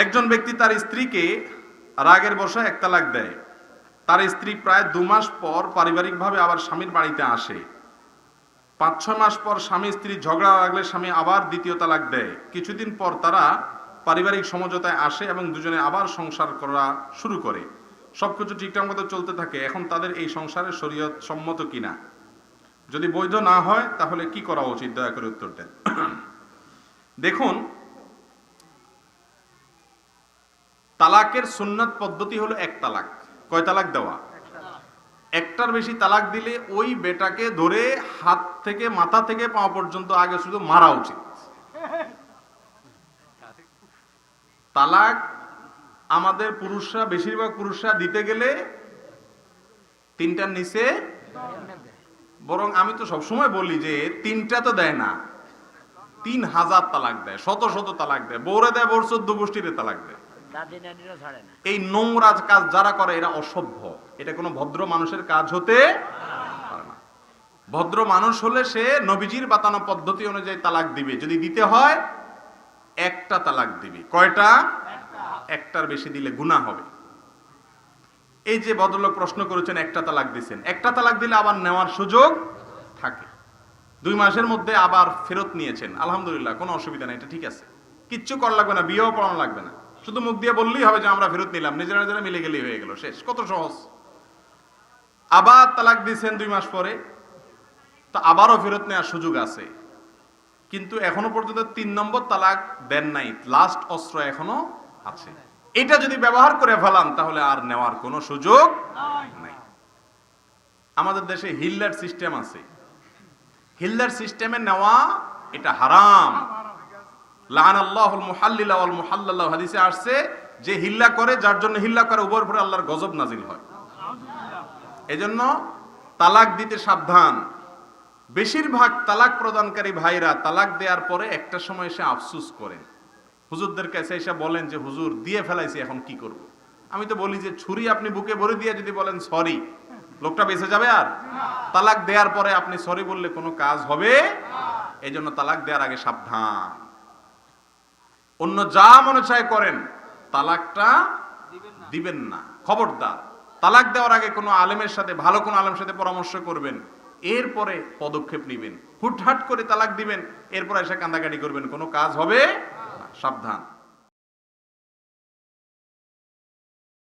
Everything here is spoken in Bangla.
একজন ব্যক্তি তার স্ত্রীকে রাগের বশে এক তালাক দেয়। তার স্ত্রী প্রায় 2 মাস পর পারিবারিকভাবে আবার স্বামীর বাড়িতে আসে। 5-6 মাস পর স্বামী স্ত্রী ঝগড়া লাগলে স্বামী আবার দ্বিতীয় তালাক দেয়। কিছুদিন পর তারা পারিবারিক সমঝোতায় আসে এবং দুজনে আবার সংসার করা শুরু করে। সবকিছু ঠিকঠাক মতো চলতে থাকে। এখন তাদের এই সংসারে শরীয়ত সম্মত কিনা, যদি বৈধ না হয় তাহলে কি করা উচিত, দয়া করে উত্তর দেন। দেখুন, তালাকের সুন্নাত পদ্ধতি হলো এক তালাক। কয় তালাক দেওয়া? একটার বেশি তালাক দিলে ওই বেটাকে ধরে হাত থেকে মাথা থেকে পা পর্যন্ত আগে শুধু মারা উচিত। তালাক আমাদের পুরুষরা, বেশিরভাগ পুরুষরা দিতে গেলে 3টার নিচে, বরং আমি তো সবসময় বলি যে 3টা তো দেয় না, 3000 তালাক দেয়, শত শত তালাক দেয়, বউরে দেয়, বউর 14 গোষ্ঠীরে তালাক দেয়। এই নোংরা কাজ যারা করে এরা অসভ্য। এটা কোনো ভদ্র মানুষের কাজ হতে পারে না। ভদ্র মানুষ হলে সে নবীজির বাতানো পদ্ধতি অনুযায়ী তালাক দিবে। যদি দিতে হয় একটা তালাক দিবে। কয়টা? একটার বেশি দিলে গুনাহ হবে। এই যে ভদ্রলোক প্রশ্ন করেছেন, একটা তালাক দিয়েছেন, একটা তালাক দিলে আবার নেওয়ার সুযোগ থাকে। 2 মাসের মধ্যে আবার ফেরত নিয়েছেন, আলহামদুলিল্লাহ, কোনো অসুবিধা নেই, এটা ঠিক আছে, কিচ্ছু করা লাগবে না, বিয়েও পড়ানো লাগবে না, শুধু মুখ দিয়ে বললেই হবে যে আমরা ফেরত নিলাম, নিজেরা নিজেরা মিলে গেলেই হয়ে গেল, শেষ। কত সহজ। আবার তালাক দিয়েছেন 2 মাস পরে, তো আবারও ফেরত নেওয়ার সুযোগ আছে, কিন্তু এখনো পর্যন্ত 3 নম্বর তালাক দেন নাই, লাস্ট অস্ত্র এখনো আছে। এটা যদি ব্যবহার করে ফেলান তাহলে আর নেওয়ার কোনো সুযোগ নাই। আমাদের দেশে হিল্লার সিস্টেম আছে, হিল্লার সিস্টেমে নেওয়া এটা হারাম। লাআনাল্লাহুল মুহাল্লিলা ওয়াল মুহাল্লালা, হাদিসে আসছে যে হিল্লা করে, যার জন্য হিল্লা করে, উপর উপরে আল্লাহর গজব নাজিল হয়। এজন্য তালাক দিতে সাবধান। বেশিরভাগ তালাক প্রদানকারী ভাইরা তালাক দেওয়ার পরে একটা সময় এসে আফসোস করেন, হুজুরদের কাছে এসে বলেন যে হুজুর দিয়ে ফেলাইছি, এখন কি করব। আমি তো বলি যে ছুরি আপনি বুকে ভরে দিয়ে যদি বলেন সরি, লোকটা বেঁচে যাবে? আর তালাক দেওয়ার পরে আপনি সরি বললে কোনো কাজ হবে? এই জন্য তালাক দেওয়ার আগে সাবধান। অন্য যা মনে চায় করেন, তালাকটা দিবেন না, খবরদার। তালাক দেওয়ার আগে কোনো আলেমের সাথে, ভালো কোনো আলেমের সাথে পরামর্শ করবেন, এরপরে পদক্ষেপ নেবেন। হুটহাট করে তালাক দিবেন, এরপর এসে কান্দাকাটি করবেন, কোনো কাজ হবে না, সাবধান।